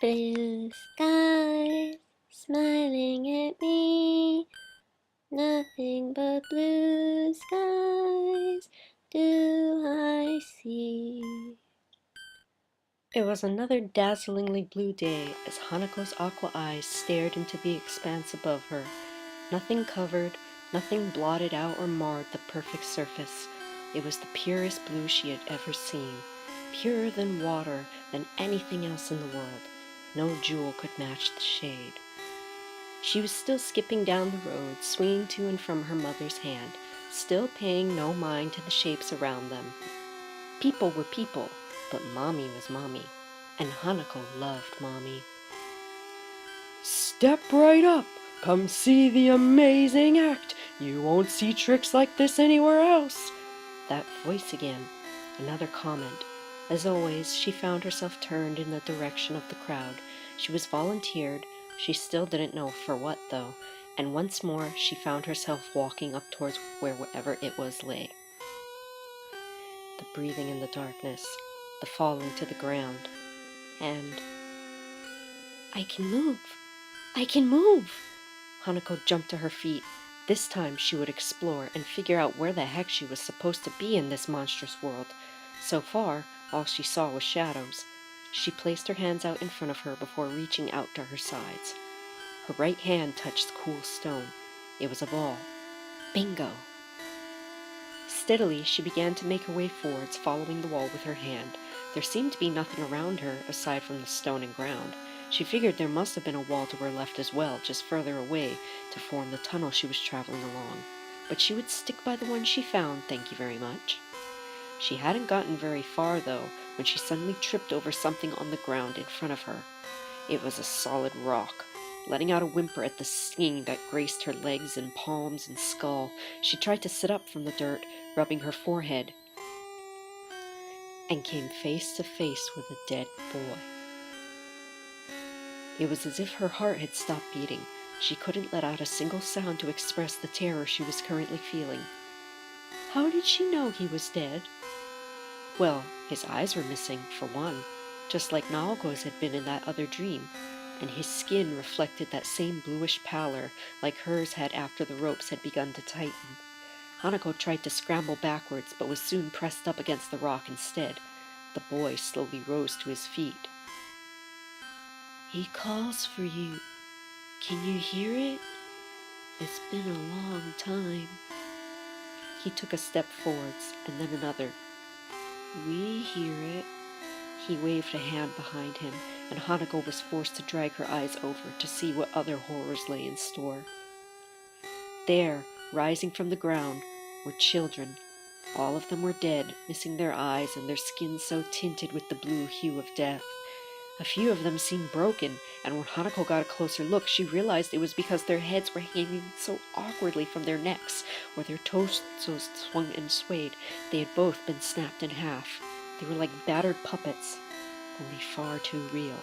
Blue skies smiling at me, nothing but blue skies do I see. It was another dazzlingly blue day as Hanako's aqua eyes stared into the expanse above her. Nothing covered, nothing blotted out or marred the perfect surface. It was the purest blue she had ever seen, purer than water, than anything else in the world. No jewel could match the shade. She was still skipping down the road, swinging to and from her mother's hand, still paying no mind to the shapes around them. People were people, but Mommy was Mommy, and Hanako loved Mommy. "Step right up! Come see the amazing act! You won't see tricks like this anywhere else!" That voice again. Another comment. As always, she found herself turned in the direction of the crowd. She was volunteered. She still didn't know for what, though, and once more she found herself walking up towards wherever it was lay. The breathing in the darkness, the falling to the ground, and... I can move! I can move! Hanako jumped to her feet. This time she would explore and figure out where the heck she was supposed to be in this monstrous world. So far, all she saw was shadows. She placed her hands out in front of her before reaching out to her sides. Her right hand touched the cool stone. It was a ball. Bingo! Steadily, she began to make her way forwards, following the wall with her hand. There seemed to be nothing around her aside from the stone and ground. She figured there must have been a wall to her left as well, just further away, to form the tunnel she was traveling along. But she would stick by the one she found, thank you very much. She hadn't gotten very far, though, when she suddenly tripped over something on the ground in front of her. It was a solid rock. Letting out a whimper at the stinging that graced her legs and palms and skull, she tried to sit up from the dirt, rubbing her forehead, and came face to face with a dead boy. It was as if her heart had stopped beating. She couldn't let out a single sound to express the terror she was currently feeling. How did she know he was dead? Well, his eyes were missing, for one, just like Naoko's had been in that other dream, and his skin reflected that same bluish pallor like hers had after the ropes had begun to tighten. Hanako tried to scramble backwards, but was soon pressed up against the rock instead. The boy slowly rose to his feet. "He calls for you. Can you hear it? It's been a long time." He took a step forwards, and then another. "We hear it." He waved a hand behind him, and Hanako was forced to drag her eyes over to see what other horrors lay in store. There, rising from the ground, were children. All of them were dead, missing their eyes and their skins so tinted with the blue hue of death. A few of them seemed broken, and when Hanako got a closer look, she realized it was because their heads were hanging so awkwardly from their necks, where their torsos swung and swayed. They had both been snapped in half. They were like battered puppets, only far too real.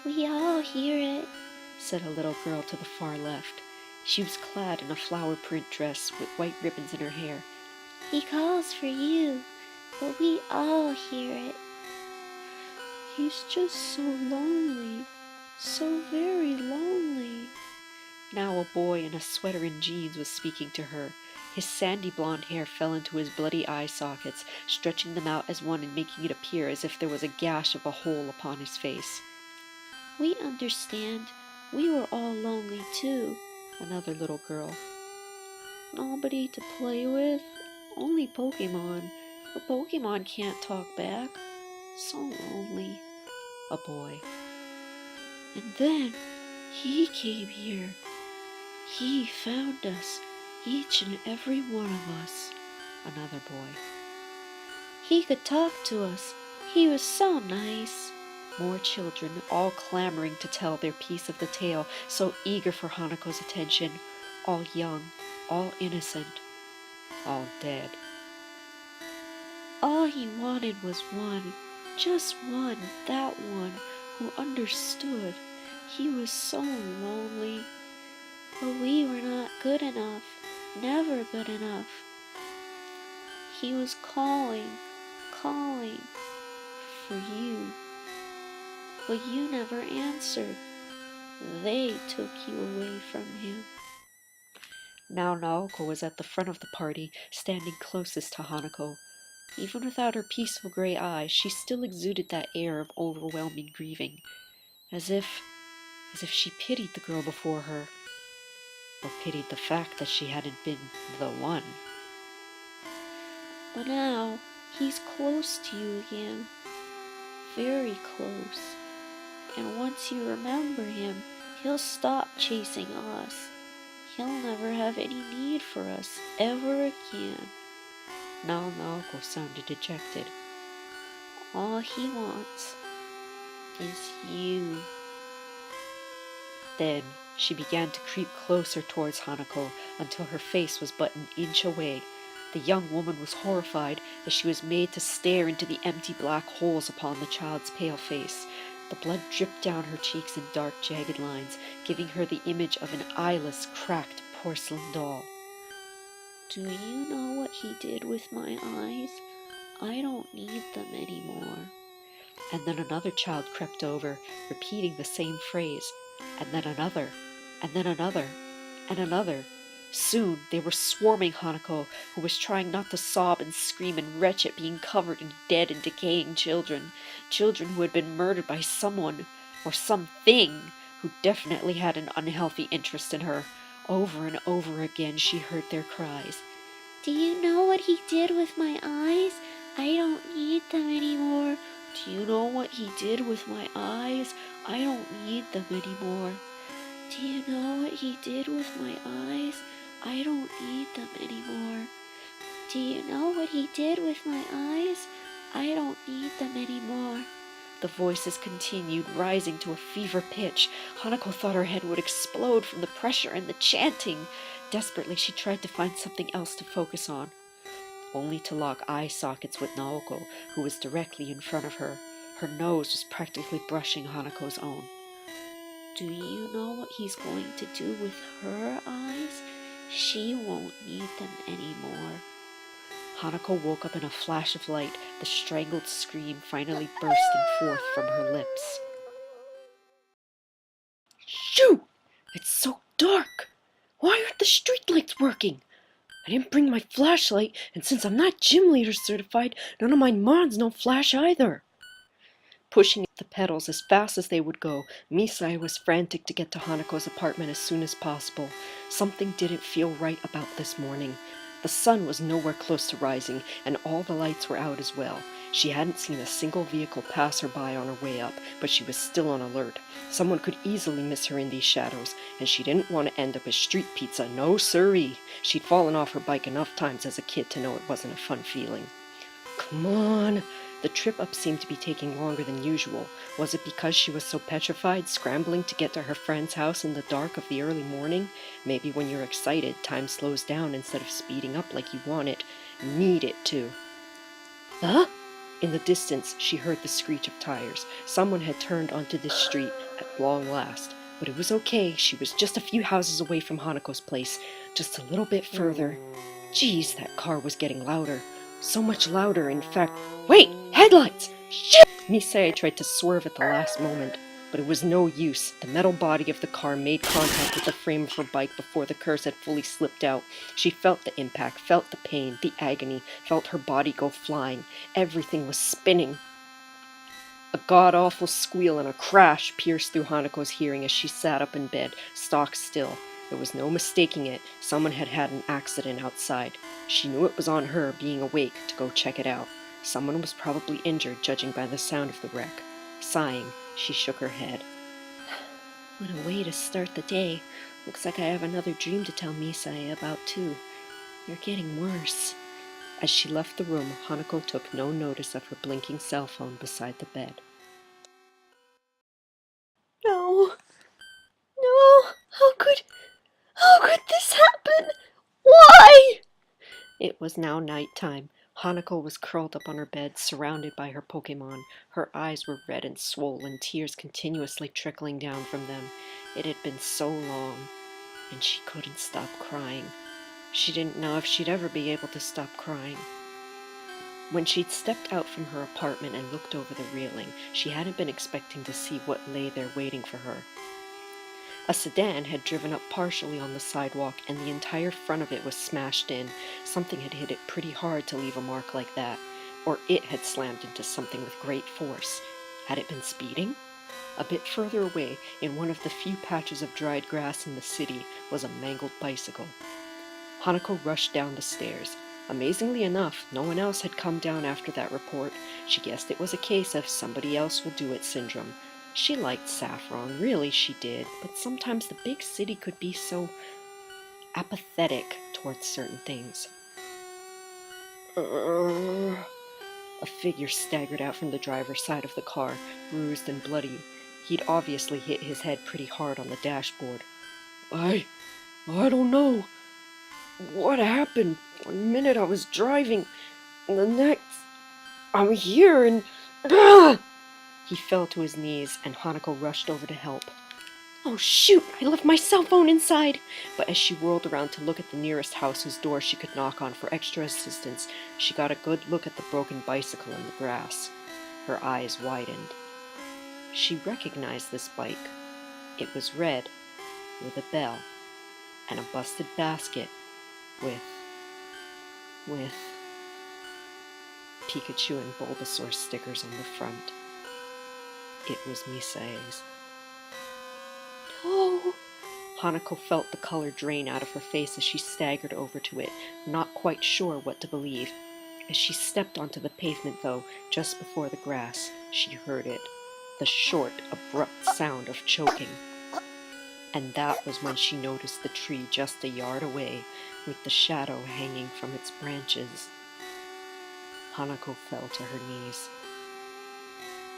"We all hear it," said a little girl to the far left. She was clad in a flower print dress with white ribbons in her hair. "He calls for you, but we all hear it." "He's just so lonely, so very lonely." Now a boy in a sweater and jeans was speaking to her. His sandy blonde hair fell into his bloody eye sockets, stretching them out as one and making it appear as if there was a gash of a hole upon his face. "We understand. We were all lonely too," another little girl. "Nobody to play with, only Pokemon. But Pokemon can't talk back. So lonely." A boy. "And then he came here. He found us, each and every one of us." Another boy. "He could talk to us. He was so nice." More children, all clamoring to tell their piece of the tale, so eager for Hanako's attention. All young, all innocent, all dead. "All he wanted was one, just one, that one, who understood. He was so lonely. But we were not good enough, never good enough. He was calling for you." but you never answered. They took you away from him." Now Naoko was at the front of the party, standing closest to Hanako. Even without her peaceful gray eyes, she still exuded that air of overwhelming grieving, as if she pitied the girl before her, or pitied the fact that she hadn't been the one. "But now he's close to you again, very close. And once you remember him, he'll stop chasing us. He'll never have any need for us ever again." Now Naoko sounded dejected. "All he wants is you." Then she began to creep closer towards Hanako until her face was but an inch away. The young woman was horrified as she was made to stare into the empty black holes upon the child's pale face. The blood dripped down her cheeks in dark, jagged lines, giving her the image of an eyeless, cracked porcelain doll. "Do you know what he did with my eyes? I don't need them anymore." And then another child crept over, repeating the same phrase, and then another, and then another, and another. Soon they were swarming Hanako, who was trying not to sob and scream and retch at being covered in dead and decaying children who had been murdered by someone, or something, who definitely had an unhealthy interest in her. Over and over again she heard their cries. "Do you know what he did with my eyes? I don't need them anymore. Do you know what he did with my eyes? I don't need them anymore. Do you know what he did with my eyes? I don't need them anymore. Do you know what he did with my eyes? I don't need them anymore." The voices continued, rising to a fever pitch. Hanako thought her head would explode from the pressure and the chanting. Desperately, she tried to find something else to focus on, only to lock eye sockets with Naoko, who was directly in front of her. Her nose was practically brushing Hanako's own. "Do you know what he's going to do with her eyes? She won't need them anymore." Hanako woke up in a flash of light, the strangled scream finally bursting forth from her lips. "Shoo! It's so dark! Why aren't the streetlights working? I didn't bring my flashlight, and since I'm not gym leader certified, none of my mods know flash either." Pushing the pedals as fast as they would go, Misai was frantic to get to Hanako's apartment as soon as possible. Something didn't feel right about this morning. The sun was nowhere close to rising, and all the lights were out as well. She hadn't seen a single vehicle pass her by on her way up, but she was still on alert. Someone could easily miss her in these shadows, and she didn't want to end up as street pizza. No siree. She'd fallen off her bike enough times as a kid to know it wasn't a fun feeling. Come on! The trip up seemed to be taking longer than usual. Was it because she was so petrified, scrambling to get to her friend's house in the dark of the early morning? Maybe when you're excited, time slows down instead of speeding up like you need it to. Huh? In the distance, she heard the screech of tires. Someone had turned onto this street at long last. But it was okay. She was just a few houses away from Hanako's place. Just a little bit further. Geez, that car was getting louder. So much louder, in fact. Wait! Headlights! Shit! Misai tried to swerve at the last moment, but it was no use. The metal body of the car made contact with the frame of her bike before the curse had fully slipped out. She felt the impact, felt the pain, the agony, felt her body go flying. Everything was spinning. A god-awful squeal and a crash pierced through Hanako's hearing as she sat up in bed, stock still. There was no mistaking it. Someone had had an accident outside. She knew it was on her, being awake, to go check it out. Someone was probably injured, judging by the sound of the wreck. Sighing, she shook her head. What a way to start the day. Looks like I have another dream to tell Misai about, too. They're getting worse. As she left the room, Hanako took no notice of her blinking cell phone beside the bed. No. No. How could this happen? Why? It was now night time. Hanako was curled up on her bed, surrounded by her Pokemon. Her eyes were red and swollen, tears continuously trickling down from them. It had been so long, and she couldn't stop crying. She didn't know if she'd ever be able to stop crying. When she'd stepped out from her apartment and looked over the railing, she hadn't been expecting to see what lay there waiting for her. A sedan had driven up partially on the sidewalk, and the entire front of it was smashed in. Something had hit it pretty hard to leave a mark like that, or it had slammed into something with great force. Had it been speeding? A bit further away, in one of the few patches of dried grass in the city, was a mangled bicycle. Hanako rushed down the stairs. Amazingly enough, no one else had come down after that report. She guessed it was a case of somebody else will do it syndrome. She liked Saffron, really she did, but sometimes the big city could be so apathetic towards certain things. A figure staggered out from the driver's side of the car, bruised and bloody. He'd obviously hit his head pretty hard on the dashboard. I don't know. What happened? 1 minute I was driving, and the next, I'm here and... He fell to his knees, and Hanako rushed over to help. Oh shoot, I left my cell phone inside! But as she whirled around to look at the nearest house whose door she could knock on for extra assistance, she got a good look at the broken bicycle in the grass. Her eyes widened. She recognized this bike. It was red, with a bell, and a busted basket with Pikachu and Bulbasaur stickers on the front. It was Misae's. No! Hanako felt the color drain out of her face as she staggered over to it, not quite sure what to believe. As she stepped onto the pavement, though, just before the grass, she heard it. The short, abrupt sound of choking. And that was when she noticed the tree just a yard away, with the shadow hanging from its branches. Hanako fell to her knees.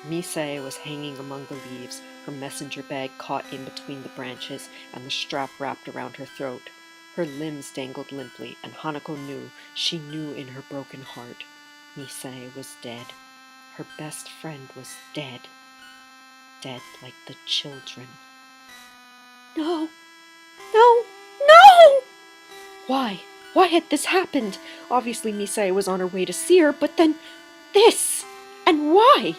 Misae was hanging among the leaves, her messenger bag caught in between the branches and the strap wrapped around her throat. Her limbs dangled limply, and Hanako knew, she knew in her broken heart, Misae was dead. Her best friend was dead. Dead like the children. No! No! No! Why? Why had this happened? Obviously Misae was on her way to see her, but then this! And why?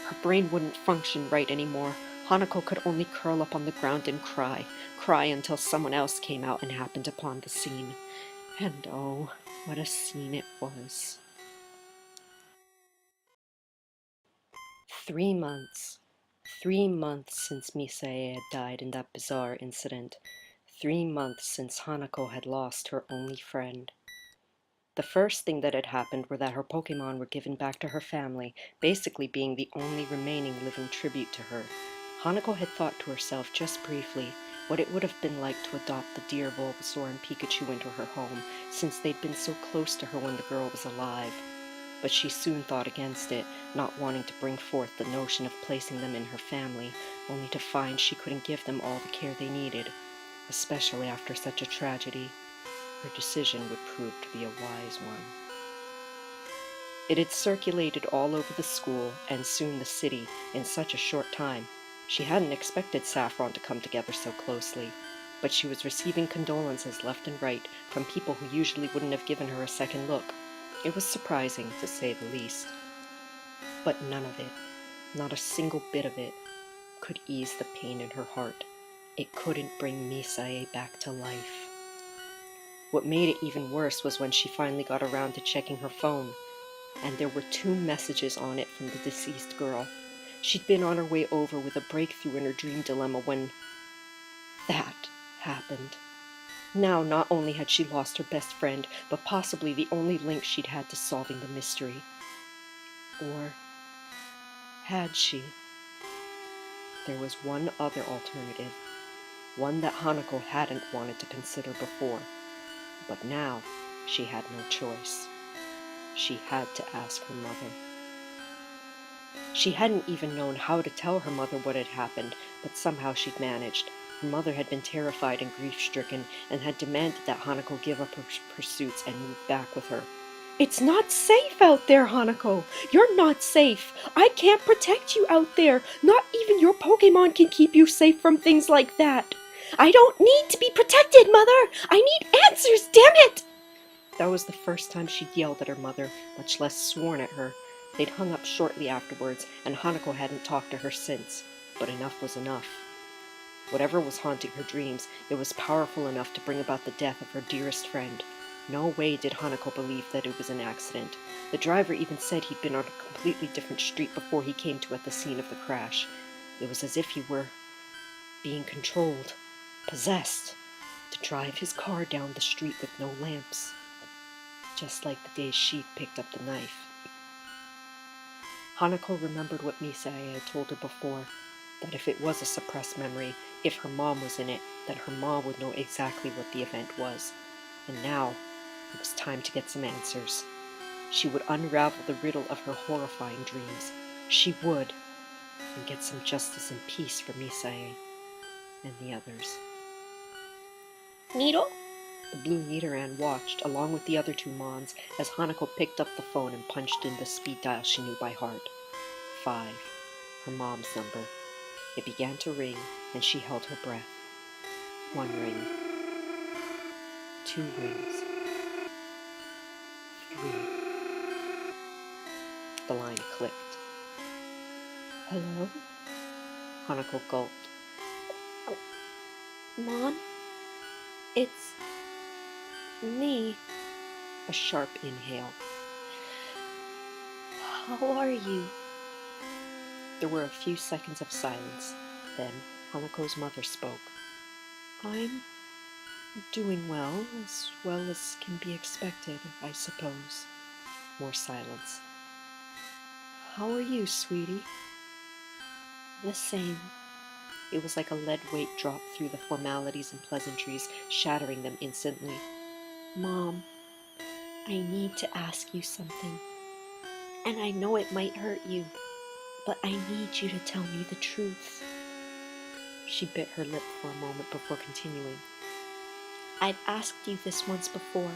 Her brain wouldn't function right anymore. Hanako could only curl up on the ground and cry until someone else came out and happened upon the scene. And oh, what a scene it was. 3 months. 3 months since Misae had died in that bizarre incident. 3 months since Hanako had lost her only friend. The first thing that had happened were that her Pokemon were given back to her family, basically being the only remaining living tribute to her. Hanako had thought to herself just briefly what it would have been like to adopt the dear Bulbasaur and Pikachu into her home, since they'd been so close to her when the girl was alive. But she soon thought against it, not wanting to bring forth the notion of placing them in her family, only to find she couldn't give them all the care they needed, especially after such a tragedy. Her decision would prove to be a wise one. It had circulated all over the school, and soon the city, in such a short time. She hadn't expected Saffron to come together so closely, but she was receiving condolences left and right from people who usually wouldn't have given her a second look. It was surprising, to say the least. But none of it, not a single bit of it, could ease the pain in her heart. It couldn't bring Misae back to life. What made it even worse was when she finally got around to checking her phone, and there were 2 messages on it from the deceased girl. She'd been on her way over with a breakthrough in her dream dilemma when that happened. Now, not only had she lost her best friend, but possibly the only link she'd had to solving the mystery. Or had she? There was one other alternative, one that Hanako hadn't wanted to consider before. But now, she had no choice. She had to ask her mother. She hadn't even known how to tell her mother what had happened, but somehow she'd managed. Her mother had been terrified and grief-stricken, and had demanded that Hanako give up her pursuits and move back with her. It's not safe out there, Hanako! You're not safe! I can't protect you out there! Not even your Pokemon can keep you safe from things like that! I don't need to be protected, Mother! I need answers, damn it! That was the first time she'd yelled at her mother, much less sworn at her. They'd hung up shortly afterwards, and Hanako hadn't talked to her since. But enough was enough. Whatever was haunting her dreams, it was powerful enough to bring about the death of her dearest friend. No way did Hanako believe that it was an accident. The driver even said he'd been on a completely different street before he came to at the scene of the crash. It was as if he were being controlled, possessed, to drive his car down the street with no lamps. Just like the day she'd picked up the knife. Hanako remembered what Misae had told her before, that if it was a suppressed memory, if her mom was in it, that her mom would know exactly what the event was. And now, it was time to get some answers. She would unravel the riddle of her horrifying dreams. She would, and get some justice and peace for Misae and the others. Needle? The blue Nidoran watched, along with the other two Mons, as Hanako picked up the phone and punched in the speed dial she knew by heart. 5. Her mom's number. It began to ring, and she held her breath. 1 ring. 2 rings. 3. The line clicked. Hello? Hanako gulped. Mom? It's me. A sharp inhale. How are you? There were a few seconds of silence. Then Hanako's mother spoke. I'm doing well as can be expected, I suppose. More silence. How are you, sweetie? The same. It was like a lead weight dropped through the formalities and pleasantries, shattering them instantly. Mom, I need to ask you something. And I know it might hurt you, but I need you to tell me the truth. She bit her lip for a moment before continuing. I've asked you this once before,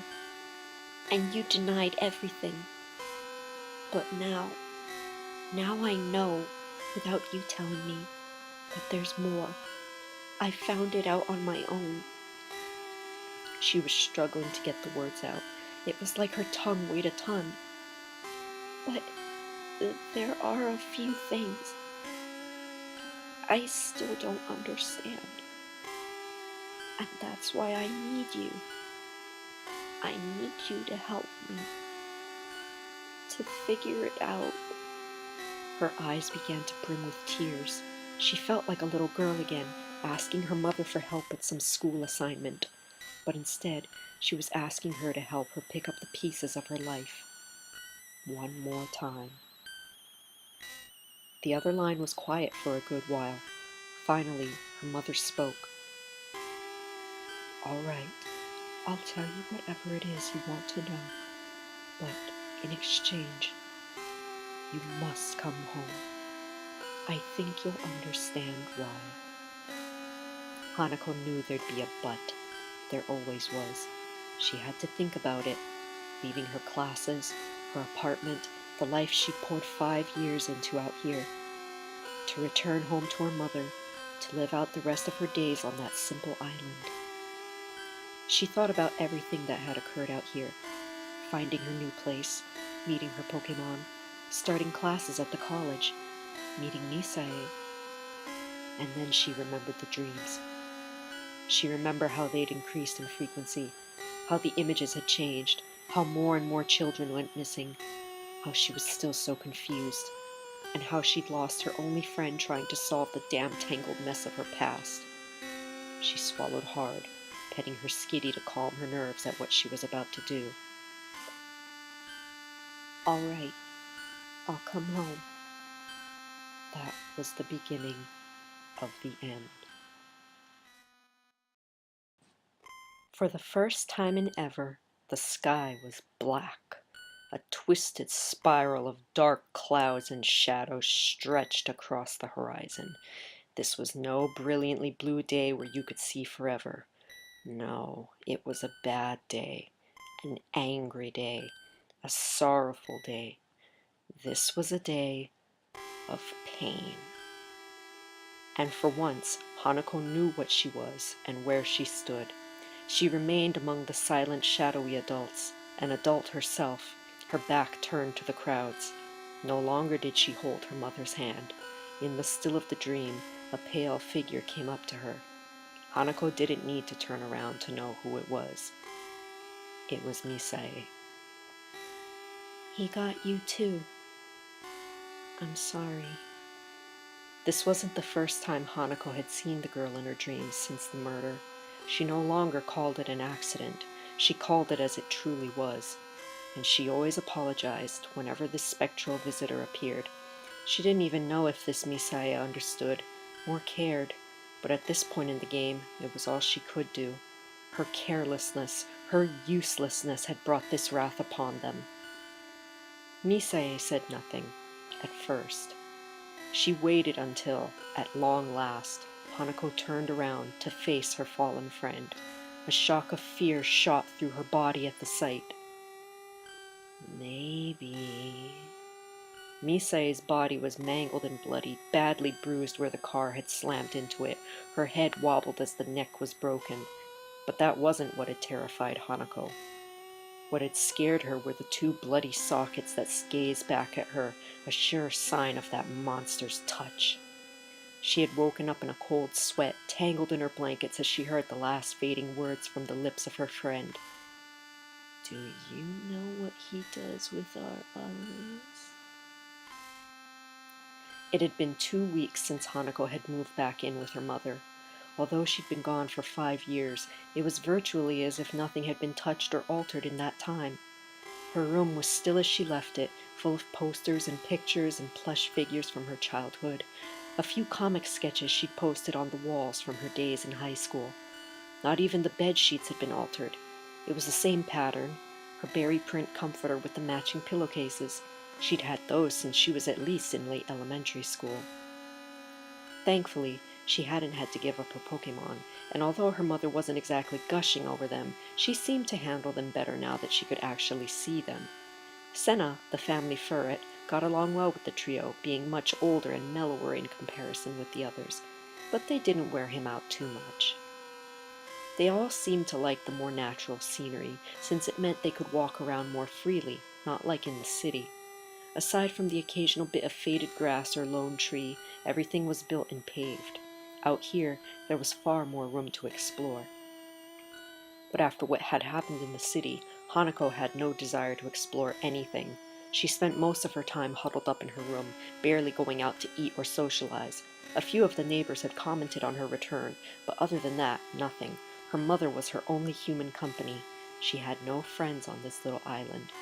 and you denied everything. But now I know, without you telling me, that there's more. I found it out on my own. She was struggling to get the words out. It was like her tongue weighed a ton. But there are a few things I still don't understand. And that's why I need you. I need you to help me. To figure it out. Her eyes began to brim with tears. She felt like a little girl again, asking her mother for help with some school assignment. But instead, she was asking her to help her pick up the pieces of her life. One more time. The other line was quiet for a good while. Finally, her mother spoke. All right, I'll tell you whatever it is you want to know. But in exchange, you must come home. I think you'll understand why. Hanako knew there'd be a but. There always was. She had to think about it, leaving her classes, her apartment, the life she'd poured 5 years into out here, to return home to her mother, to live out the rest of her days on that simple island. She thought about everything that had occurred out here, finding her new place, meeting her Pokemon, starting classes at the college, meeting Misae, and then she remembered the dreams. She remembered how they'd increased in frequency, how the images had changed, how more and more children went missing, how she was still so confused, and how she'd lost her only friend trying to solve the damn tangled mess of her past. She swallowed hard, petting her skitty to calm her nerves at what she was about to do. All right, I'll come home. That was the beginning of the end. For the first time in ever, the sky was black. A twisted spiral of dark clouds and shadows stretched across the horizon. This was no brilliantly blue day where you could see forever. No, it was a bad day, an angry day, a sorrowful day. This was a day of pain. And for once, Hanako knew what she was and where she stood. She remained among the silent, shadowy adults. an adult herself, her back turned to the crowds. No longer did she hold her mother's hand. In the still of the dream, a pale figure came up to her. Hanako didn't need to turn around to know who it was. It was Misae. "He got you too. I'm sorry." This wasn't the first time Hanako had seen the girl in her dreams since the murder. She no longer called it an accident. She called it as it truly was. And she always apologized whenever this spectral visitor appeared. She didn't even know if this Misae understood or cared, but at this point in the game, it was all she could do. Her carelessness, her uselessness had brought this wrath upon them. Misae said nothing, at first. She waited until, at long last, Hanako turned around to face her fallen friend. A shock of fear shot through her body at the sight. Maybe... Misae's body was mangled and bloodied, badly bruised where the car had slammed into it. Her head wobbled as the neck was broken. But that wasn't what had terrified Hanako. What had scared her were the two bloody sockets that gazed back at her, a sure sign of that monster's touch. She had woken up in a cold sweat, tangled in her blankets as she heard the last fading words from the lips of her friend. "Do you know what he does with our eyes?" It had been 2 weeks since Hanako had moved back in with her mother. Although she'd been gone for 5 years, it was virtually as if nothing had been touched or altered in that time. Her room was still as she left it, full of posters and pictures and plush figures from her childhood. A few comic sketches she'd posted on the walls from her days in high school. Not even the bed sheets had been altered. It was the same pattern, her berry print comforter with the matching pillowcases. She'd had those since she was at least in late elementary school. Thankfully, she hadn't had to give up her Pokemon, and although her mother wasn't exactly gushing over them, she seemed to handle them better now that she could actually see them. Senna, the family ferret, got along well with the trio, being much older and mellower in comparison with the others, but they didn't wear him out too much. They all seemed to like the more natural scenery, since it meant they could walk around more freely, not like in the city. Aside from the occasional bit of faded grass or lone tree, everything was built and paved. Out here, there was far more room to explore. But after what had happened in the city, Hanako had no desire to explore anything. She spent most of her time huddled up in her room, barely going out to eat or socialize. A few of the neighbors had commented on her return, but other than that, nothing. Her mother was her only human company. She had no friends on this little island.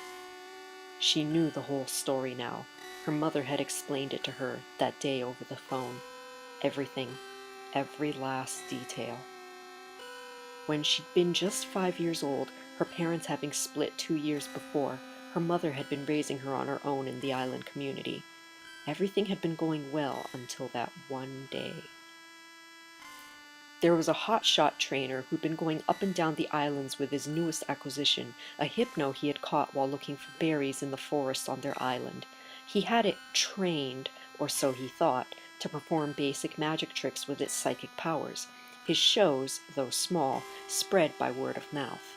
She knew the whole story now. Her mother had explained it to her that day over the phone. Everything, every last detail. When she'd been just 5 years old, her parents having split 2 years before, her mother had been raising her on her own in the island community. Everything had been going well until that one day. There was a hotshot trainer who'd been going up and down the islands with his newest acquisition, a hypno he had caught while looking for berries in the forest on their island. He had it trained, or so he thought, to perform basic magic tricks with its psychic powers. His shows, though small, spread by word of mouth.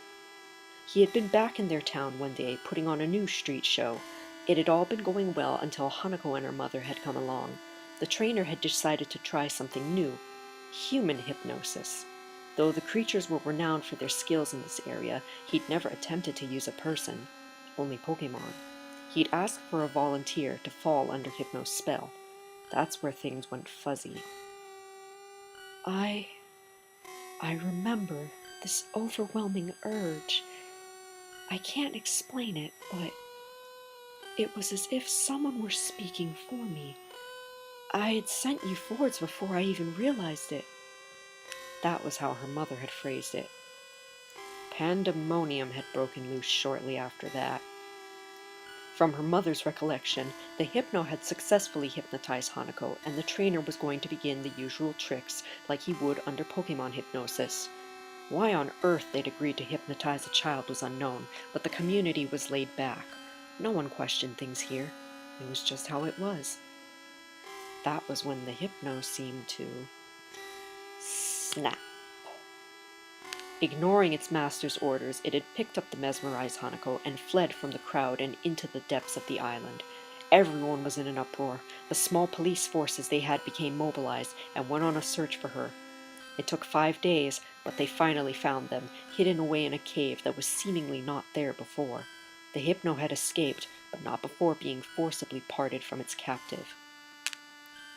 He had been back in their town one day, putting on a new street show. It had all been going well until Hanako and her mother had come along. The trainer had decided to try something new. Human hypnosis. Though the creatures were renowned for their skills in this area, he'd never attempted to use a person, only Pokemon. He'd asked for a volunteer to fall under Hypno's spell. That's where things went fuzzy. I remember this overwhelming urge. I can't explain it, but it was as if someone were speaking for me. I had sent you forwards before I even realized it. That was how her mother had phrased it. Pandemonium had broken loose shortly after that. From her mother's recollection, the hypno had successfully hypnotized Hanako, and the trainer was going to begin the usual tricks like he would under Pokemon hypnosis. Why on earth they'd agreed to hypnotize a child was unknown, but the community was laid back. No one questioned things here. It was just how it was. That was when the hypno seemed to snap. Ignoring its master's orders, it had picked up the mesmerized Hanako and fled from the crowd and into the depths of the island. Everyone was in an uproar. The small police forces they had became mobilized and went on a search for her. It took 5 days, but they finally found them, hidden away in a cave that was seemingly not there before. The Hypno had escaped, but not before being forcibly parted from its captive.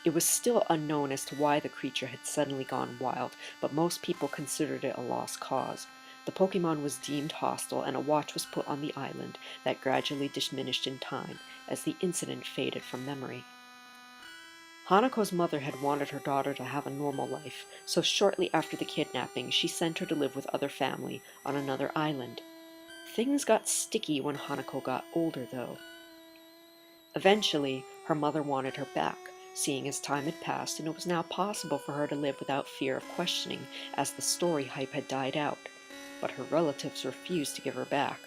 It was still unknown as to why the creature had suddenly gone wild, but most people considered it a lost cause. The Pokemon was deemed hostile, and a watch was put on the island that gradually diminished in time as the incident faded from memory. Hanako's mother had wanted her daughter to have a normal life, so shortly after the kidnapping, she sent her to live with other family on another island. Things got sticky when Hanako got older, though. Eventually, her mother wanted her back, seeing as time had passed and it was now possible for her to live without fear of questioning as the story hype had died out. But her relatives refused to give her back.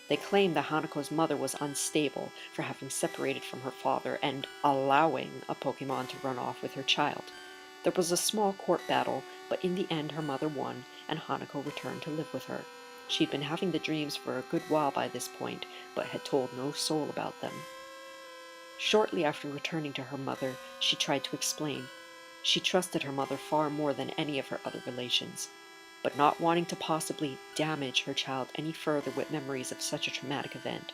They claimed that Hanako's mother was unstable for having separated from her father and allowing a Pokemon to run off with her child. There was a small court battle, but in the end her mother won and Hanako returned to live with her. She'd been having the dreams for a good while by this point, but had told no soul about them. Shortly after returning to her mother, she tried to explain. She trusted her mother far more than any of her other relations, but not wanting to possibly damage her child any further with memories of such a traumatic event,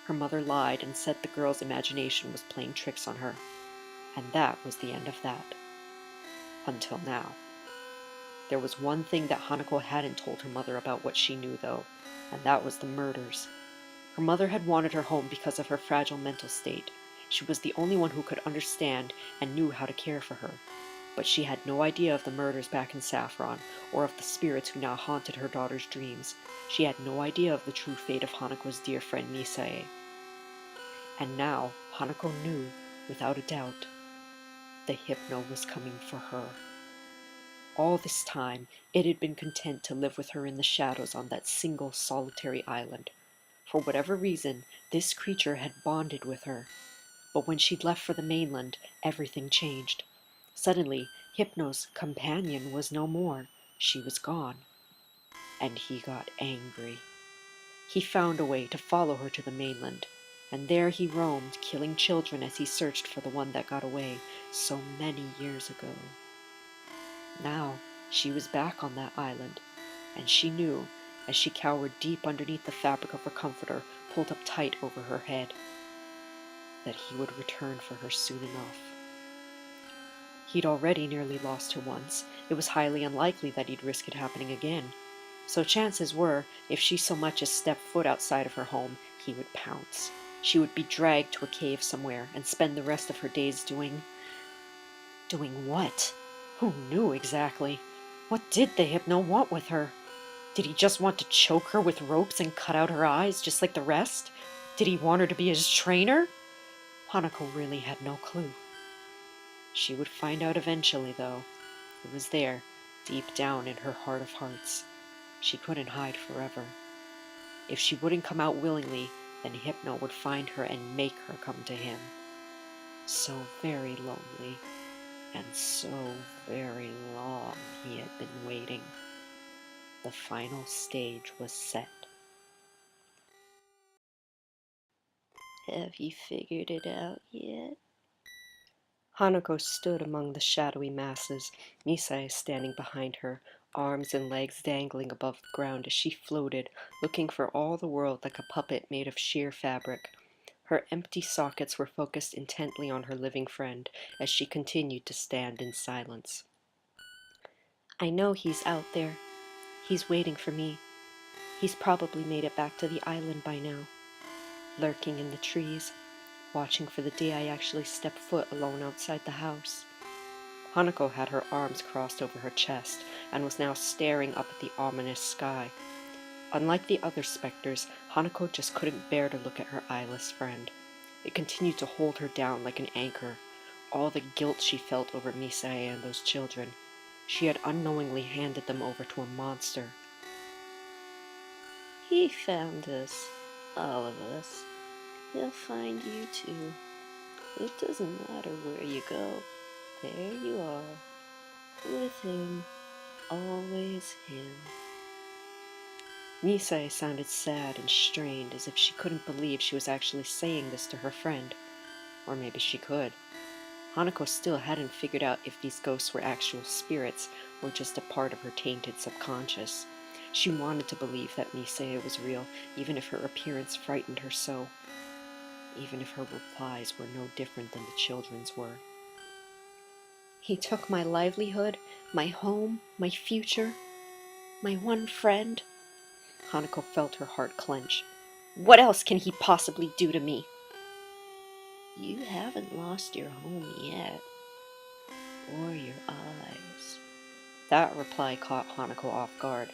her mother lied and said the girl's imagination was playing tricks on her. And that was the end of that. Until now. There was one thing that Hanako hadn't told her mother about what she knew, though, and that was the murders. Her mother had wanted her home because of her fragile mental state. She was the only one who could understand and knew how to care for her. But she had no idea of the murders back in Saffron, or of the spirits who now haunted her daughter's dreams. She had no idea of the true fate of Hanako's dear friend Misae. And now, Hanako knew, without a doubt, the Hypno was coming for her. All this time, it had been content to live with her in the shadows on that single solitary island. For whatever reason, this creature had bonded with her. But when she'd left for the mainland, everything changed. Suddenly, Hypno's companion was no more. She was gone. And he got angry. He found a way to follow her to the mainland, and there he roamed, killing children as he searched for the one that got away so many years ago. Now, she was back on that island, and she knew, as she cowered deep underneath the fabric of her comforter pulled up tight over her head, that he would return for her soon enough. He'd already nearly lost her once. It was highly unlikely that he'd risk it happening again. So chances were, if she so much as stepped foot outside of her home, he would pounce. She would be dragged to a cave somewhere and spend the rest of her days doing what? Who knew exactly? What did the Hypno want with her? Did he just want to choke her with ropes and cut out her eyes just like the rest? Did he want her to be his trainer? Hanako really had no clue. She would find out eventually, though. It was there, deep down in her heart of hearts. She couldn't hide forever. If she wouldn't come out willingly, then Hypno would find her and make her come to him. So very lonely, and so very long he had been waiting. The final stage was set. Have you figured it out yet? Hanako stood among the shadowy masses, Misae standing behind her, arms and legs dangling above the ground as she floated, looking for all the world like a puppet made of sheer fabric. Her empty sockets were focused intently on her living friend as she continued to stand in silence. I know he's out there. He's waiting for me. He's probably made it back to the island by now, lurking in the trees, watching for the day I actually step foot alone outside the house. Hanako had her arms crossed over her chest and was now staring up at the ominous sky. Unlike the other specters, Hanako just couldn't bear to look at her eyeless friend. It continued to hold her down like an anchor. All the guilt she felt over Misae and those children. She had unknowingly handed them over to a monster. He found us, all of us. He'll find you too. It doesn't matter where you go. There you are. With him. Always him. Misae sounded sad and strained, as if she couldn't believe she was actually saying this to her friend. Or maybe she could. Hanako still hadn't figured out if these ghosts were actual spirits or just a part of her tainted subconscious. She wanted to believe that Misae was real, even if her appearance frightened her so. Even if her replies were no different than the children's were. He took my livelihood, my home, my future, my one friend. Hanako felt her heart clench. What else can he possibly do to me? You haven't lost your home yet, or your eyes. That reply caught Hanako off guard.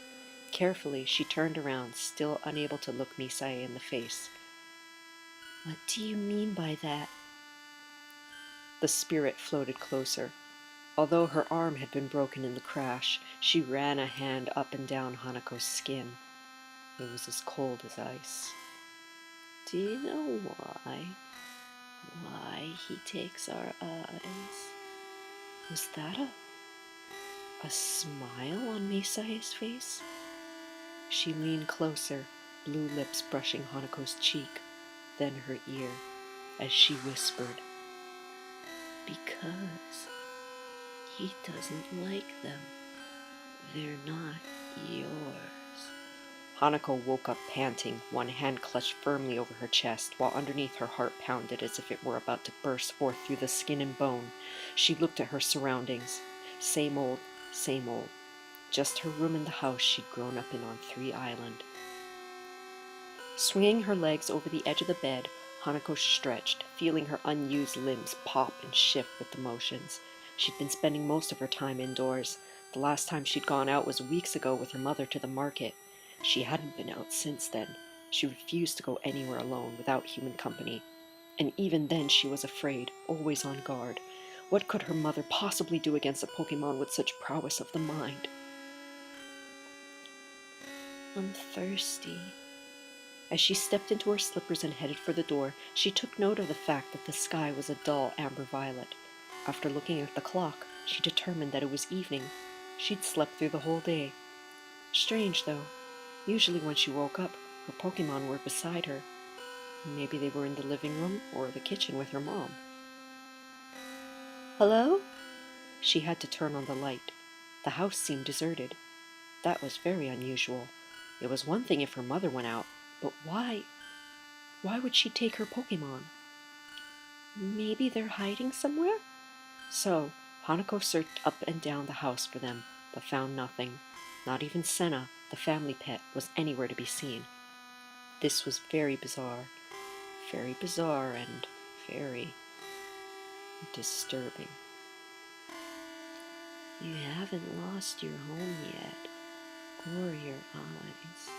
Carefully, she turned around, still unable to look Misae in the face. What do you mean by that? The spirit floated closer. Although her arm had been broken in the crash, she ran a hand up and down Hanako's skin. It was as cold as ice. Do you know why? Why he takes our eyes? Was that a smile on Misae's face? She leaned closer, blue lips brushing Hanako's cheek, then her ear, as she whispered, Because he doesn't like them. They're not yours. Hanako woke up panting, one hand clutched firmly over her chest, while underneath her heart pounded as if it were about to burst forth through the skin and bone. She looked at her surroundings. Same old, same old. Just her room in the house she'd grown up in on 3 Island. Swinging her legs over the edge of the bed, Hanako stretched, feeling her unused limbs pop and shift with the motions. She'd been spending most of her time indoors. The last time she'd gone out was weeks ago with her mother to the market. She hadn't been out since then. She refused to go anywhere alone without human company. And even then she was afraid, always on guard. What could her mother possibly do against a Pokemon with such prowess of the mind? I'm thirsty. As she stepped into her slippers and headed for the door, she took note of the fact that the sky was a dull amber violet. After looking at the clock, she determined that it was evening. She'd slept through the whole day. Strange, though. Usually when she woke up, her Pokemon were beside her. Maybe they were in the living room or the kitchen with her mom. Hello? She had to turn on the light. The house seemed deserted. That was very unusual. It was one thing if her mother went out, but why? Why would she take her Pokemon? Maybe they're hiding somewhere? So, Hanako searched up and down the house for them, but found nothing. Not even Senna, the family pet, was anywhere to be seen. This was very bizarre and very disturbing. You haven't lost your home yet, or your eyes.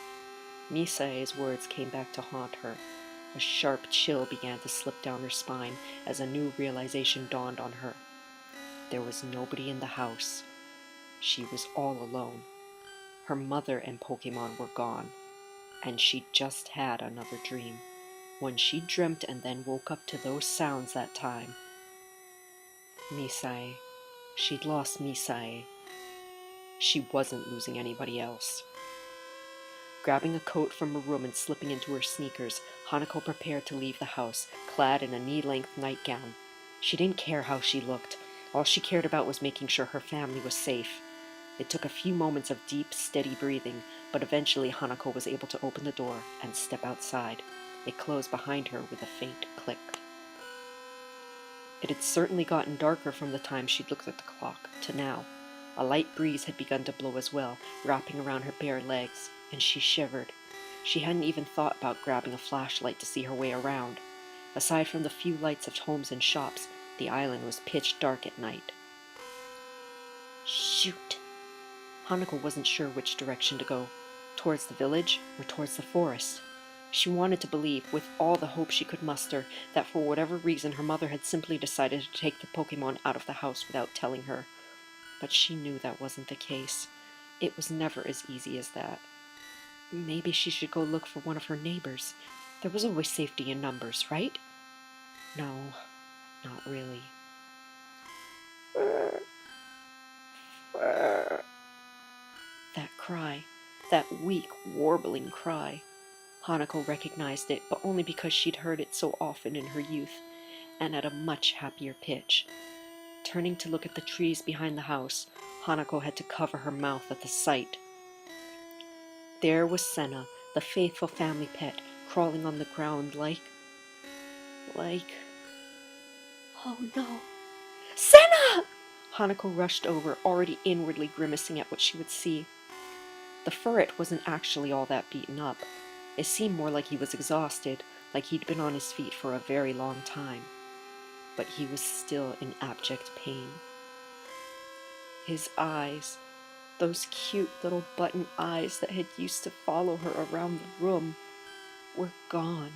Misae's words came back to haunt her. A sharp chill began to slip down her spine as a new realization dawned on her. There was nobody in the house. She was all alone. Her mother and Pokemon were gone, and she'd just had another dream. When she dreamt and then woke up to those sounds that time. Misae. She'd lost Misae. She wasn't losing anybody else. Grabbing a coat from her room and slipping into her sneakers, Hanako prepared to leave the house, clad in a knee-length nightgown. She didn't care how she looked. All she cared about was making sure her family was safe. It took a few moments of deep, steady breathing, but eventually Hanako was able to open the door and step outside. It closed behind her with a faint click. It had certainly gotten darker from the time she'd looked at the clock to now. A light breeze had begun to blow as well, wrapping around her bare legs, and she shivered. She hadn't even thought about grabbing a flashlight to see her way around. Aside from the few lights of homes and shops, the island was pitch dark at night. Shoot! Hanako wasn't sure which direction to go, towards the village or towards the forest. She wanted to believe, with all the hope she could muster, that for whatever reason her mother had simply decided to take the Pokemon out of the house without telling her. But she knew that wasn't the case. It was never as easy as that. Maybe she should go look for one of her neighbors. There was always safety in numbers, right? No, not really. That cry. That weak, warbling cry. Hanako recognized it, but only because she'd heard it so often in her youth, and at a much happier pitch. Turning to look at the trees behind the house, Hanako had to cover her mouth at the sight. There was Senna, the faithful family pet, crawling on the ground like... Oh no. Senna! Hanako rushed over, already inwardly grimacing at what she would see. The ferret wasn't actually all that beaten up. It seemed more like he was exhausted, like he'd been on his feet for a very long time. But he was still in abject pain. His eyes, those cute little button eyes that had used to follow her around the room, were gone.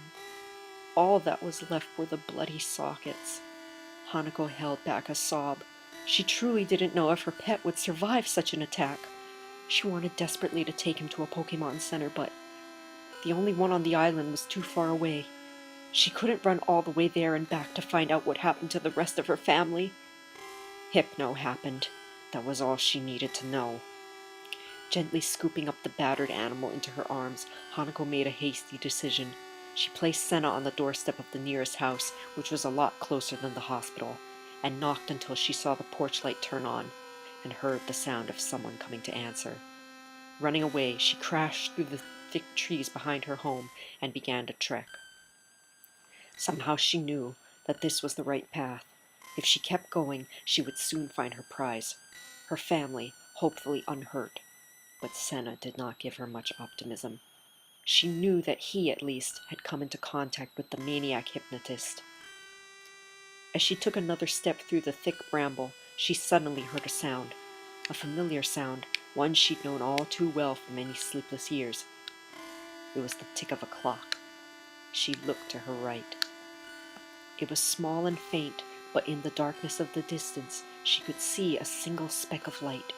All that was left were the bloody sockets. Hanako held back a sob. She truly didn't know if her pet would survive such an attack. She wanted desperately to take him to a Pokemon Center, but the only one on the island was too far away. She couldn't run all the way there and back to find out what happened to the rest of her family. Hypno happened. That was all she needed to know. Gently scooping up the battered animal into her arms, Hanako made a hasty decision. She placed Senna on the doorstep of the nearest house, which was a lot closer than the hospital, and knocked until she saw the porch light turn on and heard the sound of someone coming to answer. Running away, she crashed through the thick trees behind her home and began to trek. Somehow she knew that this was the right path. If she kept going, she would soon find her prize, her family, hopefully unhurt. But Senna did not give her much optimism. She knew that he, at least, had come into contact with the maniac hypnotist. As she took another step through the thick bramble, she suddenly heard a sound. A familiar sound, one she'd known all too well for many sleepless years. It was the tick of a clock. She looked to her right. It was small and faint, but in the darkness of the distance, she could see a single speck of light.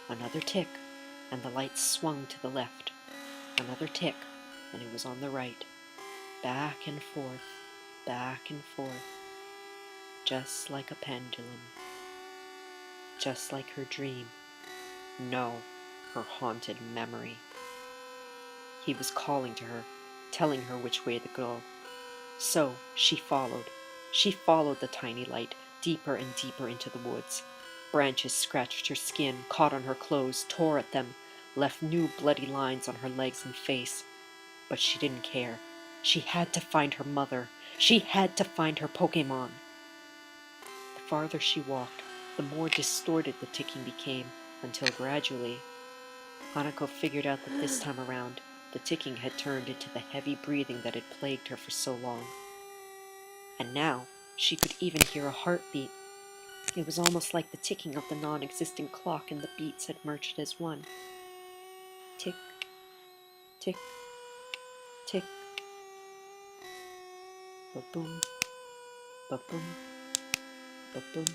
Another tick, and the light swung to the left. Another tick, and it was on the right. Back and forth, just like a pendulum. Just like her dream. No, her haunted memory. He was calling to her, telling her which way to go. So she followed. She followed the tiny light, deeper and deeper into the woods. Branches scratched her skin, caught on her clothes, tore at them, left new bloody lines on her legs and face. But she didn't care. She had to find her mother. She had to find her Pokemon. The farther she walked, the more distorted the ticking became, until gradually, Hanako figured out that this time around, the ticking had turned into the heavy breathing that had plagued her for so long. And now, she could even hear a heartbeat. It was almost like the ticking of the non-existent clock and the beats had merged as one. Tick, tick, tick. Ba-boom, ba-boom, ba-boom.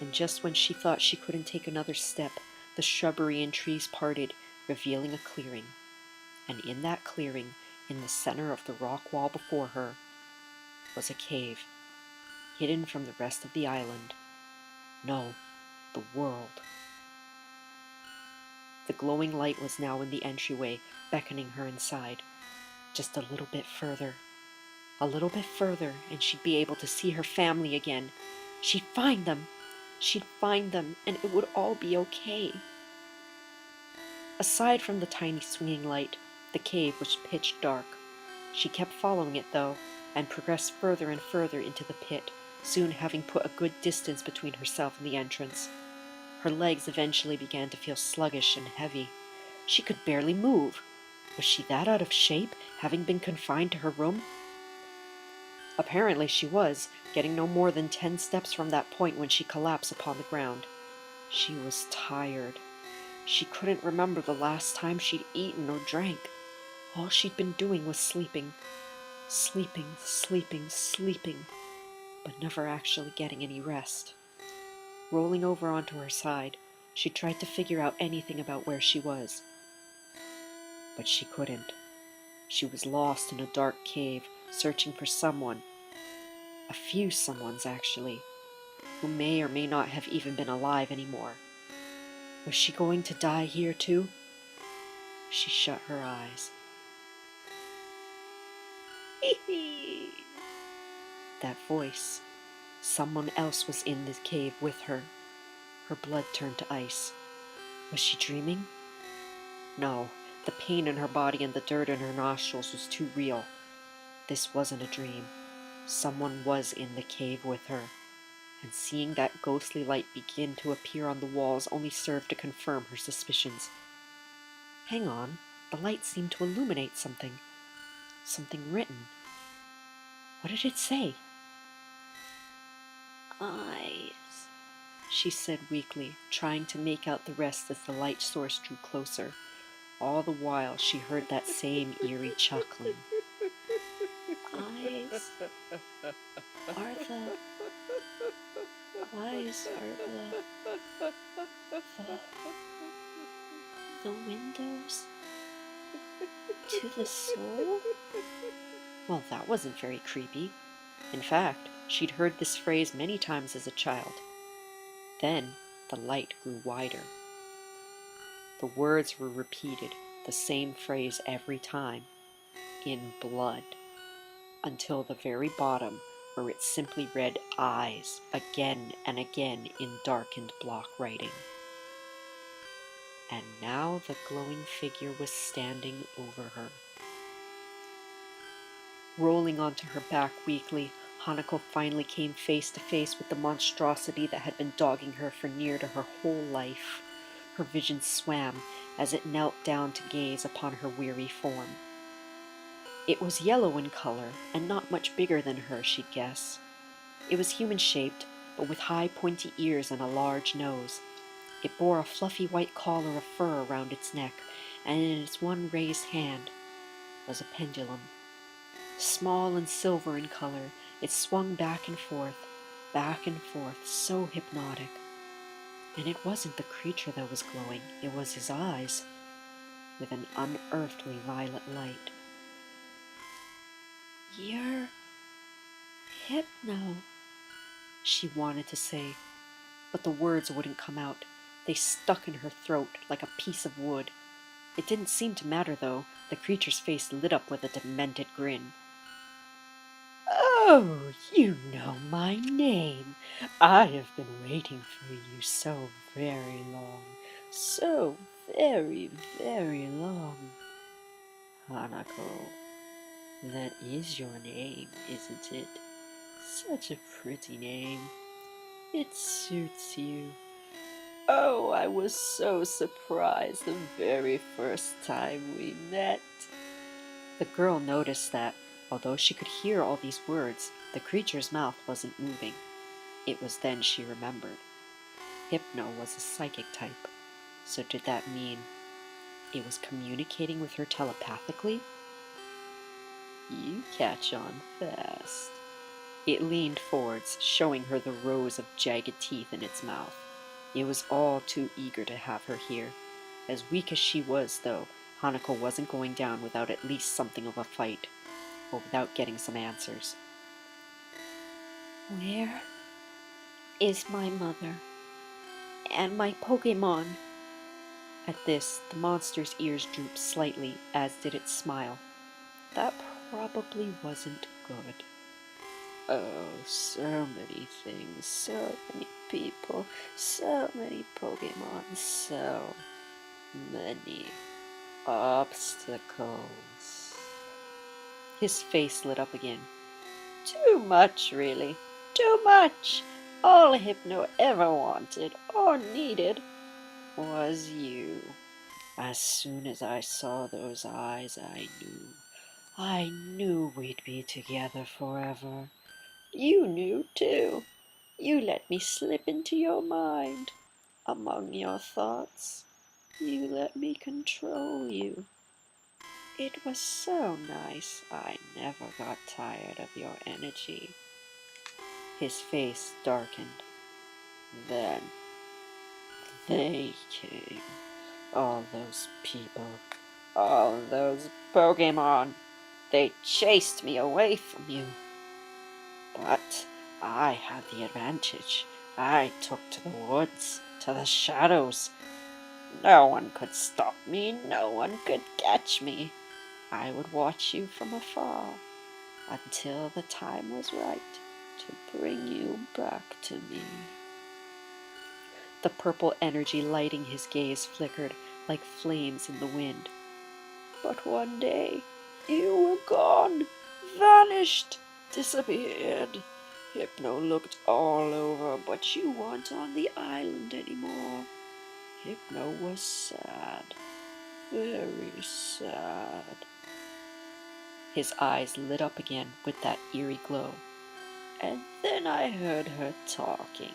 And just when she thought she couldn't take another step, the shrubbery and trees parted, revealing a clearing. And in that clearing, in the center of the rock wall before her, was a cave, hidden from the rest of the island. No, the world. The glowing light was now in the entryway, beckoning her inside. Just a little bit further. A little bit further, and she'd be able to see her family again. She'd find them. She'd find them, and it would all be okay. Aside from the tiny swinging light, the cave was pitch dark. She kept following it, though, and progressed further and further into the pit, soon having put a good distance between herself and the entrance. Her legs eventually began to feel sluggish and heavy. She could barely move. Was she that out of shape, having been confined to her room? Apparently she was, getting no more than 10 steps from that point when she collapsed upon the ground. She was tired. She couldn't remember the last time she'd eaten or drank. All she'd been doing was sleeping. Sleeping, but never actually getting any rest. Rolling over onto her side, she tried to figure out anything about where she was. But she couldn't. She was lost in a dark cave, searching for someone. A few someones, actually, who may or may not have even been alive anymore. Was she going to die here, too? She shut her eyes. That voice. Someone else was in the cave with her. Her blood turned to ice. Was she dreaming? No, the pain in her body and the dirt in her nostrils was too real. This wasn't a dream. Someone was in the cave with her, and seeing that ghostly light begin to appear on the walls only served to confirm her suspicions. Hang on, the light seemed to illuminate something. Something written. What did it say? Eyes, she said weakly, trying to make out the rest as the light source drew closer. All the while she heard that same eerie chuckling. Eyes are the windows to the soul? Well, that wasn't very creepy. In fact, she'd heard this phrase many times as a child. Then the light grew wider. The words were repeated, the same phrase every time, in blood, until the very bottom, where it simply read eyes again and again in darkened block writing. And now the glowing figure was standing over her. Rolling onto her back weakly, Hanako finally came face to face with the monstrosity that had been dogging her for near to her whole life. Her vision swam as it knelt down to gaze upon her weary form. It was yellow in color, and not much bigger than her, she'd guess. It was human-shaped, but with high pointy ears and a large nose. It bore a fluffy white collar of fur around its neck, and in its one raised hand was a pendulum. Small and silver in color, it swung back and forth, so hypnotic. And it wasn't the creature that was glowing, it was his eyes, with an unearthly violet light. You're Hypno, she wanted to say, but the words wouldn't come out. They stuck in her throat like a piece of wood. It didn't seem to matter, though. The creature's face lit up with a demented grin. Oh, you know my name. I have been waiting for you so very long. So very, very long. Hanako, that is your name, isn't it? Such a pretty name. It suits you. Oh, I was so surprised the very first time we met. The girl noticed that, although she could hear all these words, the creature's mouth wasn't moving. It was then she remembered. Hypno was a psychic type. So did that mean it was communicating with her telepathically? You catch on fast. It leaned forwards, showing her the rows of jagged teeth in its mouth. It was all too eager to have her here. As weak as she was, though, Hanako wasn't going down without at least something of a fight, or without getting some answers. Where is my mother? And my Pokemon? At this, the monster's ears drooped slightly, as did its smile. That probably wasn't good. Oh, so many things, so many people, so many Pokemon, so many obstacles. His face lit up again. Too much, really. Too much. All Hypno ever wanted or needed was you. As soon as I saw those eyes, I knew we'd be together forever. You knew, too. You let me slip into your mind. Among your thoughts, you let me control you. It was so nice. I never got tired of your energy. His face darkened. Then they came. All those people. All those Pokemon. They chased me away from you. But I had the advantage. I took to the woods, to the shadows. No one could stop me, no one could catch me. I would watch you from afar until the time was right to bring you back to me. The purple energy lighting his gaze flickered like flames in the wind. But one day, you were gone, vanished, disappeared. Hypno looked all over, but you weren't on the island anymore. Hypno was sad, very sad. His eyes lit up again with that eerie glow. And then I heard her talking,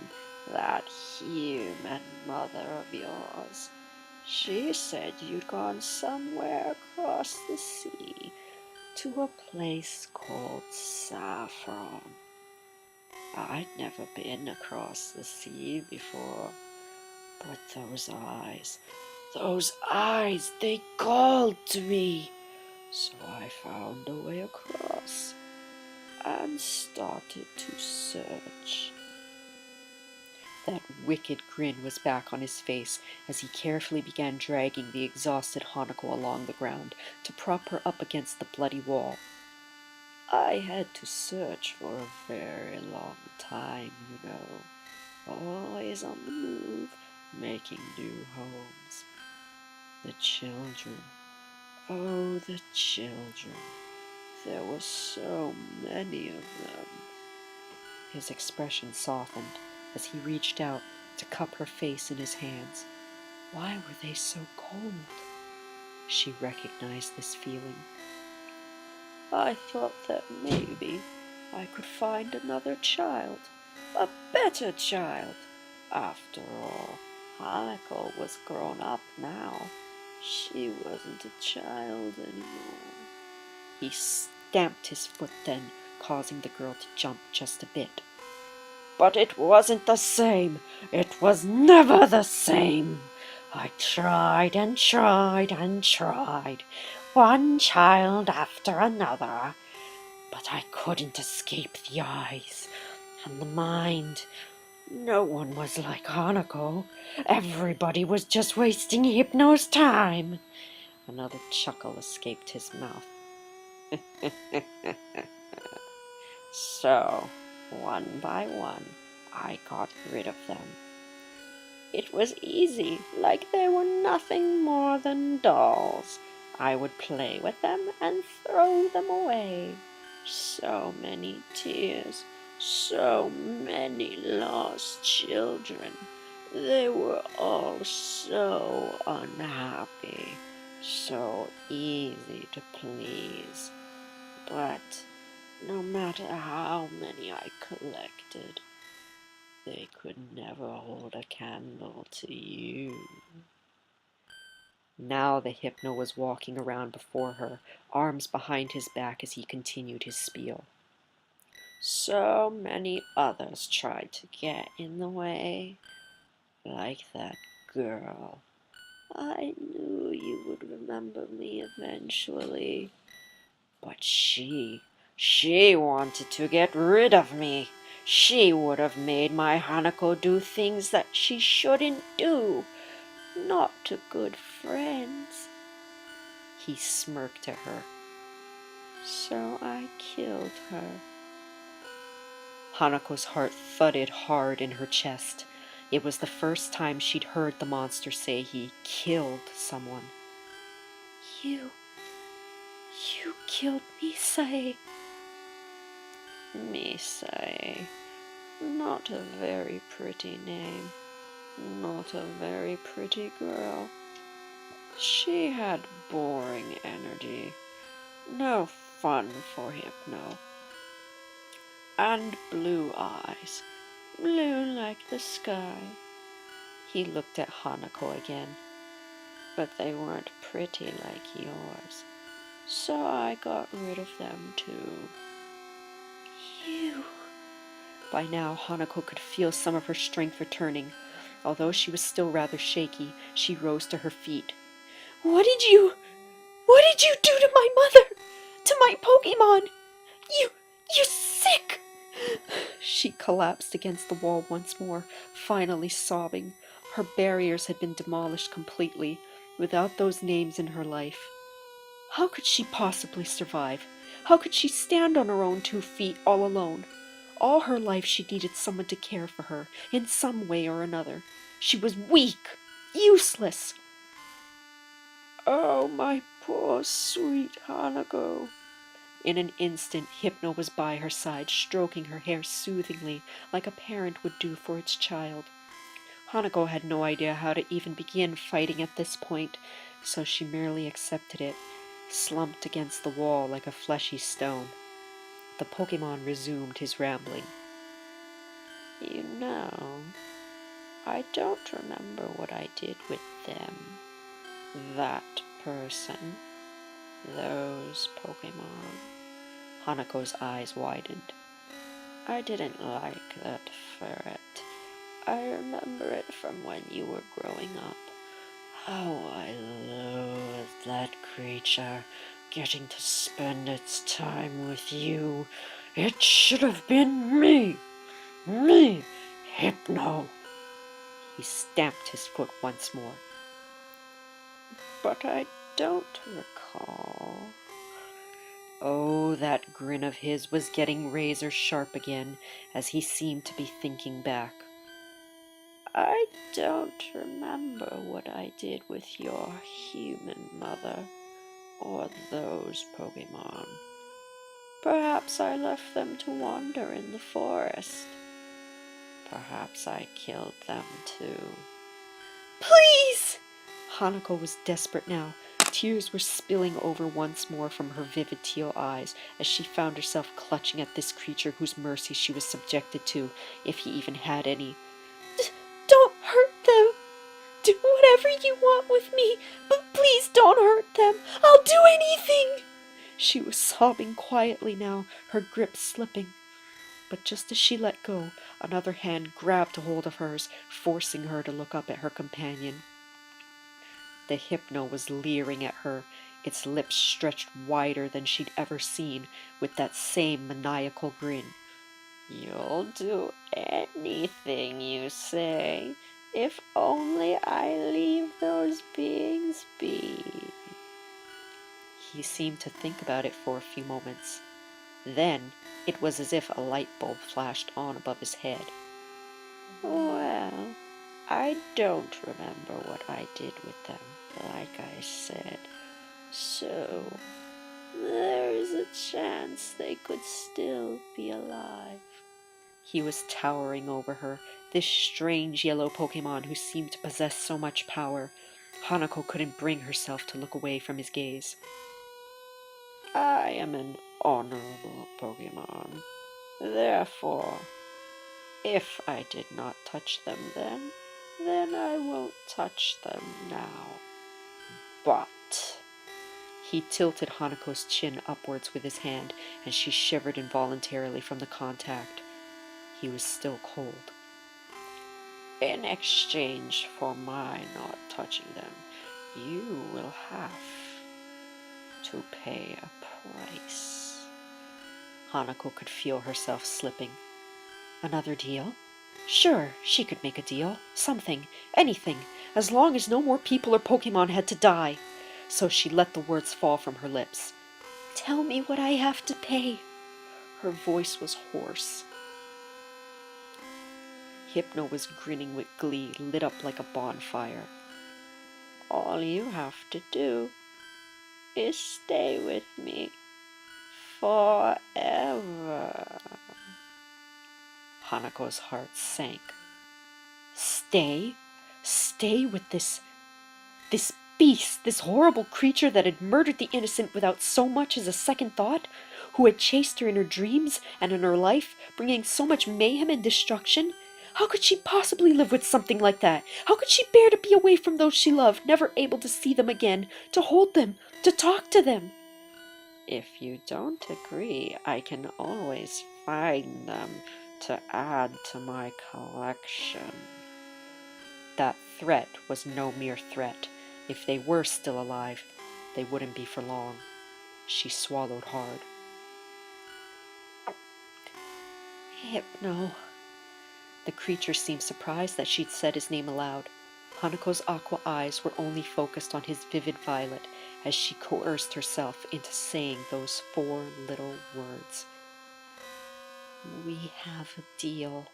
that human mother of yours. She said you'd gone somewhere across the sea to a place called Saffron. I'd never been across the sea before, but those eyes, they called to me. So I found a way across and started to search. That wicked grin was back on his face as he carefully began dragging the exhausted Hanako along the ground to prop her up against the bloody wall. I had to search for a very long time, you know, always on the move, making new homes. The children, oh, the children, there were so many of them. His expression softened as he reached out to cup her face in his hands. Why were they so cold? She recognized this feeling. I thought that maybe I could find another child, a better child. After all, Hanako was grown up now. She wasn't a child anymore. He stamped his foot then, causing the girl to jump just a bit. But it wasn't the same. It was never the same. I tried and tried and tried, one child after another, but I couldn't escape the eyes and the mind. No one was like Hanako. Everybody was just wasting Hypno's time. Another chuckle escaped his mouth. So, one by one, I got rid of them. It was easy, like they were nothing more than dolls. I would play with them and throw them away. So many tears, so many lost children. They were all so unhappy, so easy to please. But no matter how many I collected, they could never hold a candle to you. Now the Hypno was walking around before her, arms behind his back as he continued his spiel. So many others tried to get in the way, like that girl. I knew you would remember me eventually. But she wanted to get rid of me. She would have made my Hanako do things that she shouldn't do. Not to good friends. He smirked at her. So I killed her. Hanako's heart thudded hard in her chest. It was the first time she'd heard the monster say he killed someone. You killed Misae. Misae. Not a very pretty name. Not a very pretty girl. She had boring energy. No fun for Hypno. And blue eyes. Blue like the sky. He looked at Hanako again. But they weren't pretty like yours. So I got rid of them too. You. By now, Hanako could feel some of her strength returning. Although she was still rather shaky, she rose to her feet. What did you do to my mother? To my Pokemon? You're sick! She collapsed against the wall once more, finally sobbing. Her barriers had been demolished completely, without those names in her life. How could she possibly survive? How could she stand on her own 2 feet all alone? All her life she needed someone to care for her, in some way or another. She was weak, useless. Oh, my poor sweet Hanako. In an instant, Hypno was by her side, stroking her hair soothingly, like a parent would do for its child. Hanako had no idea how to even begin fighting at this point, so she merely accepted it, slumped against the wall like a fleshy stone. The Pokemon resumed his rambling. You know, I don't remember what I did with them. That person. Those Pokemon. Hanako's eyes widened. I didn't like that ferret. I remember it from when you were growing up. How I loathed that creature, getting to spend its time with you. It should have been me! Me! Hypno! He stamped his foot once more. But I don't recall. Oh, that grin of his was getting razor sharp again, as he seemed to be thinking back. I don't remember what I did with your human mother, or those Pokemon. Perhaps I left them to wander in the forest. Perhaps I killed them too. Please! Hanako was desperate now. Tears were spilling over once more from her vivid teal eyes as she found herself clutching at this creature whose mercy she was subjected to, if he even had any. Don't hurt them! Do whatever you want with me, but please don't hurt them! I'll do anything! She was sobbing quietly now, her grip slipping. But just as she let go, another hand grabbed a hold of hers, forcing her to look up at her companion. The Hypno was leering at her, its lips stretched wider than she'd ever seen, with that same maniacal grin. You'll do anything you say, if only I leave those beings be. He seemed to think about it for a few moments. Then it was as if a light bulb flashed on above his head. Well, I don't remember what I did with them, like I said. So, there's a chance they could still be alive. He was towering over her, this strange yellow Pokemon who seemed to possess so much power. Hanako couldn't bring herself to look away from his gaze. I am an honorable Pokemon. Therefore, if I did not touch them then I won't touch them now. But... He tilted Hanako's chin upwards with his hand, and she shivered involuntarily from the contact. He was still cold. In exchange for my not touching them, you will have to pay a price. Hanako could feel herself slipping. Another deal? Sure, she could make a deal. Something, anything, as long as no more people or Pokemon had to die. So she let the words fall from her lips. Tell me what I have to pay. Her voice was hoarse. Hypno was grinning with glee, lit up like a bonfire. All you have to do is stay with me forever. Hanako's heart sank. Stay? Stay with this beast, this horrible creature that had murdered the innocent without so much as a second thought, who had chased her in her dreams and in her life, bringing so much mayhem and destruction? How could she possibly live with something like that? How could she bear to be away from those she loved, never able to see them again, to hold them, to talk to them? If you don't agree, I can always find them to add to my collection. That threat was no mere threat. If they were still alive, they wouldn't be for long. She swallowed hard. Hypno. The creature seemed surprised that she'd said his name aloud. Hanako's aqua eyes were only focused on his vivid violet as she coerced herself into saying those four little words. We have a deal.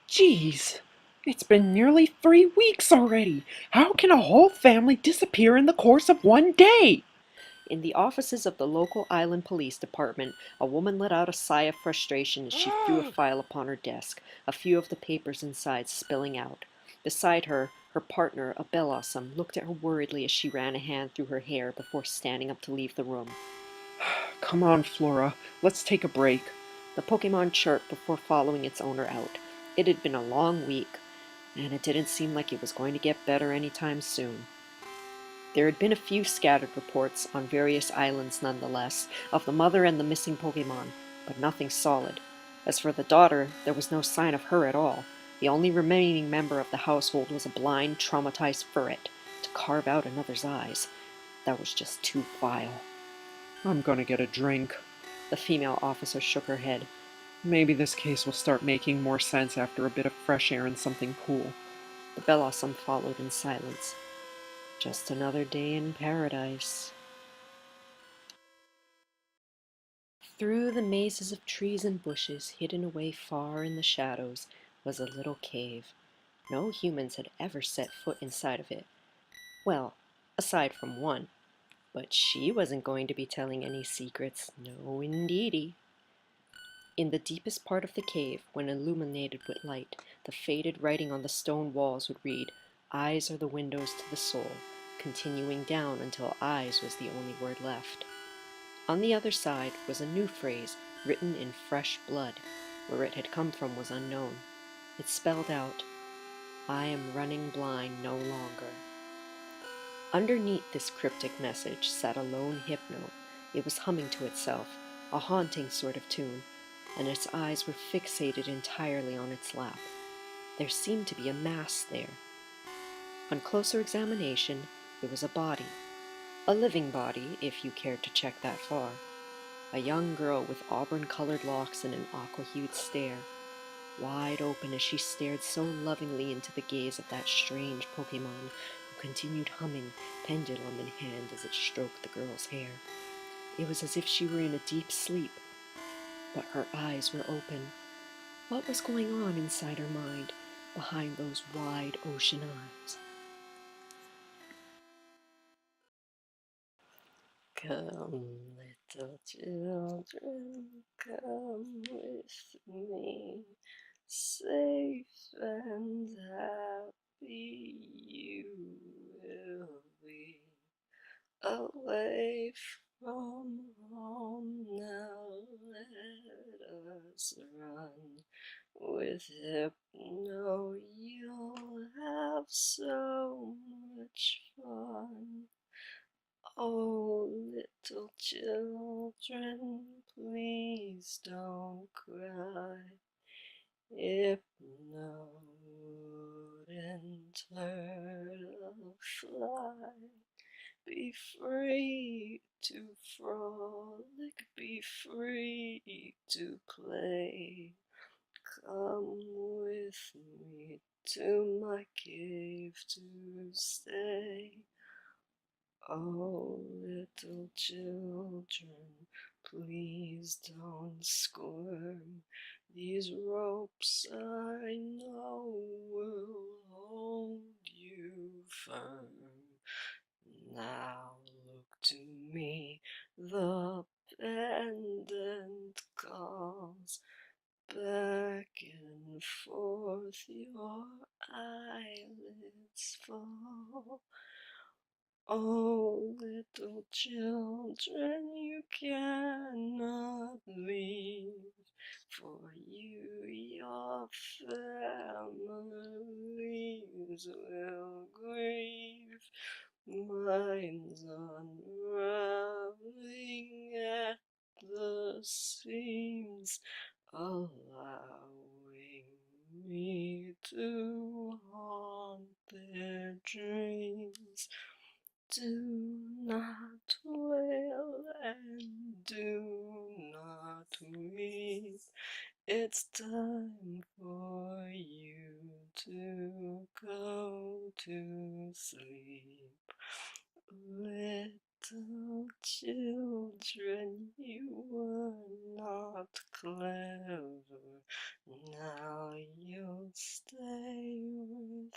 Geez, it's been nearly 3 weeks already. How can a whole family disappear in the course of one day? In the offices of the local island police department, a woman let out a sigh of frustration as she threw a file upon her desk, a few of the papers inside spilling out. Beside her, her partner, a Bellossom, looked at her worriedly as she ran a hand through her hair before standing up to leave the room. Come on, Flora, let's take a break. The Pokemon chirped before following its owner out. It had been a long week, and it didn't seem like it was going to get better anytime soon. There had been a few scattered reports on various islands nonetheless of the mother and the missing Pokemon, but nothing solid. As for the daughter, there was no sign of her at all. The only remaining member of the household was a blind, traumatized ferret to carve out another's eyes. That was just too vile. I'm gonna get a drink. The female officer shook her head. Maybe this case will start making more sense after a bit of fresh air and something cool. The Bellossom followed in silence. Just another day in paradise. Through the mazes of trees and bushes, hidden away far in the shadows, was a little cave. No humans had ever set foot inside of it. Well, aside from one. But she wasn't going to be telling any secrets. No, indeedy. In the deepest part of the cave, when illuminated with light, the faded writing on the stone walls would read, "Eyes are the windows to the soul," continuing down until eyes was the only word left. On the other side was a new phrase, written in fresh blood. Where it had come from was unknown. It spelled out, "I am running blind no longer." Underneath this cryptic message sat a lone hypno. It was humming to itself, a haunting sort of tune, and its eyes were fixated entirely on its lap. There seemed to be a mass there. On closer examination, it was a body. A living body, if you cared to check that far. A young girl with auburn-colored locks and an aqua-hued stare, wide open as she stared so lovingly into the gaze of that strange Pokemon who continued humming, pendulum in hand as it stroked the girl's hair. It was as if she were in a deep sleep, but her eyes were open. What was going on inside her mind, behind those wide ocean eyes? Come, little children, come with me. Safe and happy you will be. Away from home now, let us run. With Hypno, you'll have so much fun. Oh, little children, please don't cry. Hypno wouldn't hurt a fly. Be free to frolic, be free to play. Come with me to my cave to stay. Oh, little children, please don't squirm. These ropes I know will hold you firm. Now look to me, the pendant calls. Back and forth your eyelids fall. Oh, little children, you cannot leave, for you your families will grieve. Mine's unraveling at the seams, allowing me to haunt their dreams. Do not wail and do not weep. It's time for you to go to sleep. Little children, you were not clever. Now you'll stay with